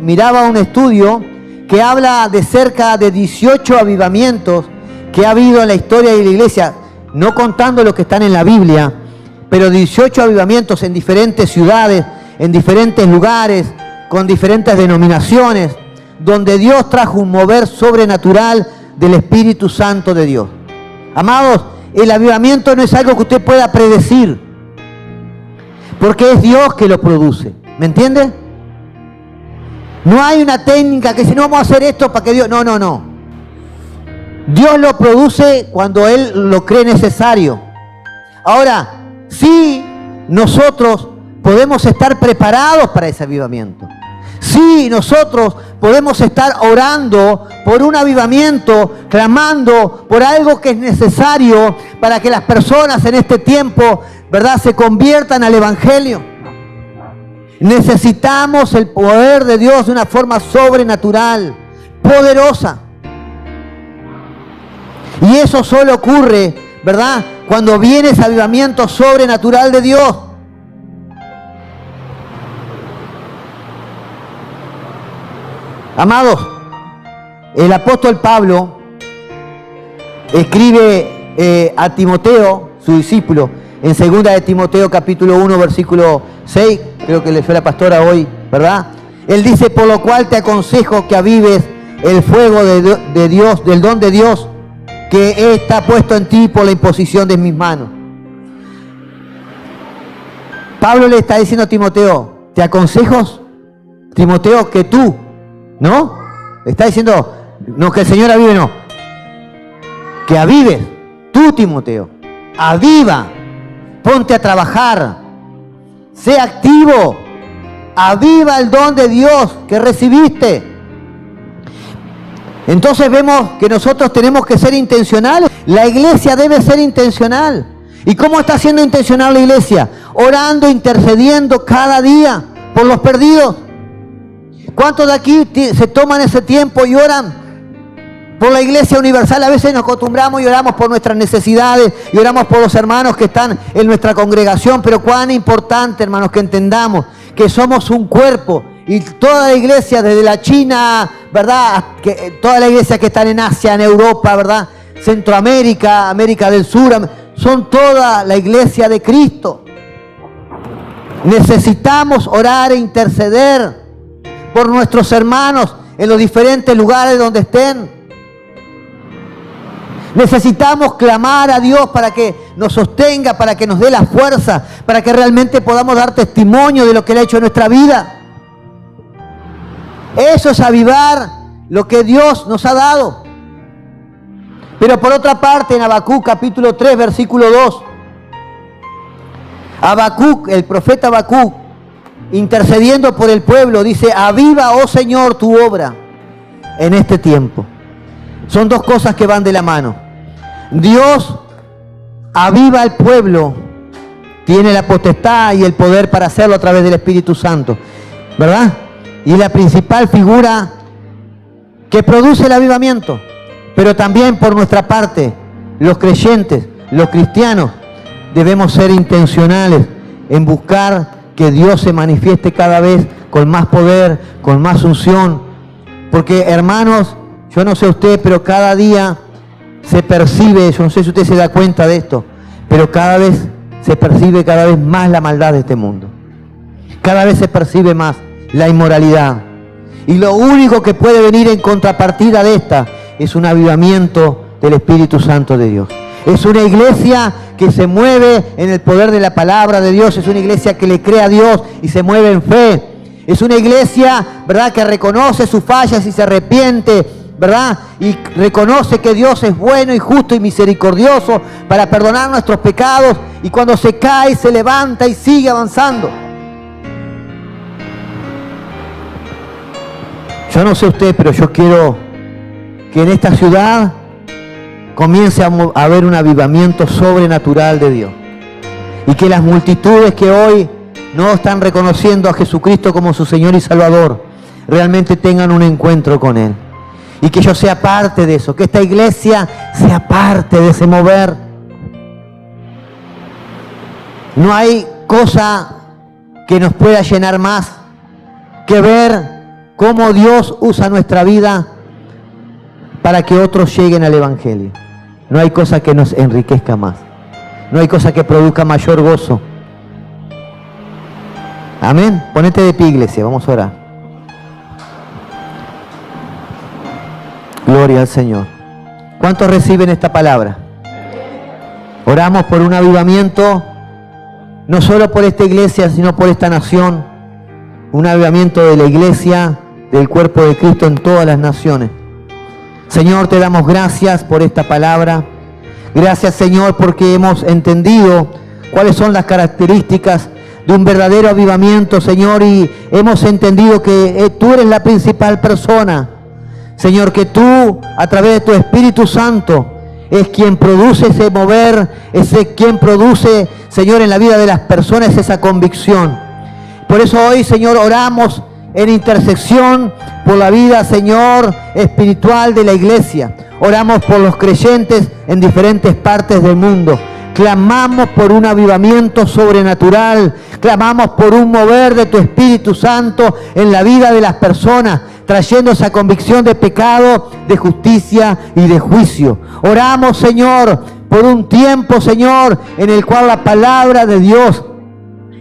miraba un estudio que habla de cerca de 18 avivamientos que ha habido en la historia de la iglesia, no contando los que están en la Biblia, pero 18 avivamientos en diferentes ciudades, en diferentes lugares, con diferentes denominaciones, donde Dios trajo un mover sobrenatural del Espíritu Santo de Dios. Amados, el avivamiento no es algo que usted pueda predecir, porque es Dios que lo produce. ¿Me entiende? No hay una técnica que si no vamos a hacer esto para que Dios... No, no, no. Dios lo produce cuando Él lo cree necesario. Ahora, sí, nosotros podemos estar preparados para ese avivamiento. Sí, nosotros podemos estar orando por un avivamiento, clamando por algo que es necesario para que las personas en este tiempo, ¿verdad?, se conviertan al Evangelio. Necesitamos el poder de Dios de una forma sobrenatural, poderosa. Y eso solo ocurre, ¿verdad?, cuando viene ese avivamiento sobrenatural de Dios. Amados, el apóstol Pablo escribe a Timoteo, su discípulo, en 2 de Timoteo capítulo 1, versículo 6, creo que le fue la pastora hoy, ¿verdad? Él dice: por lo cual te aconsejo que avives el fuego de Dios, del don de Dios, que está puesto en ti por la imposición de mis manos. Pablo le está diciendo a Timoteo: te aconsejo, Timoteo, que tú, ¿no? Está diciendo, no que el Señor avive, no. Que avives, tú, Timoteo. Aviva, ponte a trabajar, sé activo, aviva el don de Dios que recibiste. Entonces vemos que nosotros tenemos que ser intencionales. La iglesia debe ser intencional. ¿Y cómo está siendo intencional la iglesia? Orando, intercediendo cada día por los perdidos. ¿Cuántos de aquí se toman ese tiempo y oran por la iglesia universal? A veces nos acostumbramos y oramos por nuestras necesidades y oramos por los hermanos que están en nuestra congregación, pero cuán importante, hermanos, que entendamos que somos un cuerpo. Y toda la iglesia, desde la China, ¿verdad?, toda la iglesia que están en Asia, en Europa, ¿verdad?, Centroamérica, América del Sur, son toda la iglesia de Cristo. Necesitamos orar e interceder por nuestros hermanos en los diferentes lugares donde estén. Necesitamos clamar a Dios para que nos sostenga, para que nos dé la fuerza, para que realmente podamos dar testimonio de lo que Él ha hecho en nuestra vida. Eso es avivar lo que Dios nos ha dado. Pero por otra parte, en Habacuc capítulo 3, versículo 2, Habacuc, el profeta Habacuc, intercediendo por el pueblo, dice: aviva, oh Señor, tu obra en este tiempo. Son dos cosas que van de la mano. Dios aviva al pueblo, tiene la potestad y el poder para hacerlo a través del Espíritu Santo, ¿verdad? Y la principal figura que produce el avivamiento. Pero también por nuestra parte, los creyentes, los cristianos, debemos ser intencionales en buscar que Dios se manifieste cada vez con más poder, con más unción. Porque, hermanos, yo no sé usted, pero cada día se percibe, yo no sé si usted se da cuenta de esto, pero cada vez se percibe cada vez más la maldad de este mundo. Cada vez se percibe más la inmoralidad. Y lo único que puede venir en contrapartida de esta es un avivamiento del Espíritu Santo de Dios. Es una iglesia que se mueve en el poder de la palabra de Dios. Es una iglesia que le cree a Dios y se mueve en fe. Es una iglesia, ¿verdad?, que reconoce sus fallas y se arrepiente, ¿verdad?, y reconoce que Dios es bueno y justo y misericordioso para perdonar nuestros pecados, y cuando se cae se levanta y sigue avanzando. Yo no sé usted, pero yo quiero que en esta ciudad comience a haber un avivamiento sobrenatural de Dios. Y que las multitudes que hoy no están reconociendo a Jesucristo como su Señor y Salvador, realmente tengan un encuentro con Él. Y que yo sea parte de eso, que esta iglesia sea parte de ese mover. No hay cosa que nos pueda llenar más que ver cómo Dios usa nuestra vida para que otros lleguen al Evangelio. No hay cosa que nos enriquezca más. No hay cosa que produzca mayor gozo. Amén. Ponete de pie, iglesia, vamos a orar. Gloria al Señor. ¿Cuántos reciben esta palabra? Oramos por un avivamiento, no solo por esta iglesia, sino por esta nación. Un avivamiento de la iglesia, del cuerpo de Cristo en todas las naciones. Señor, te damos gracias por esta palabra. Gracias, Señor, porque hemos entendido cuáles son las características de un verdadero avivamiento, Señor, y hemos entendido que tú eres la principal persona. Señor, que tú, a través de tu Espíritu Santo, es quien produce ese mover, quien produce, Señor, en la vida de las personas esa convicción. Por eso hoy, Señor, oramos en intersección por la vida, Señor, espiritual de la iglesia. Oramos por los creyentes en diferentes partes del mundo. Clamamos por un avivamiento sobrenatural. Clamamos por un mover de tu Espíritu Santo en la vida de las personas, trayendo esa convicción de pecado, de justicia y de juicio. Oramos, Señor, por un tiempo, Señor, en el cual la palabra de Dios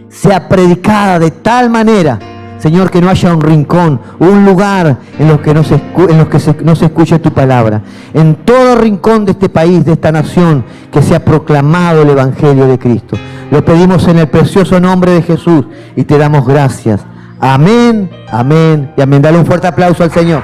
sea predicada de tal manera, Señor, que no haya un rincón, un lugar en los que no se escuche tu palabra. En todo rincón de este país, de esta nación, que sea proclamado el Evangelio de Cristo. Lo pedimos en el precioso nombre de Jesús y te damos gracias. Amén, amén y amén. Dale un fuerte aplauso al Señor.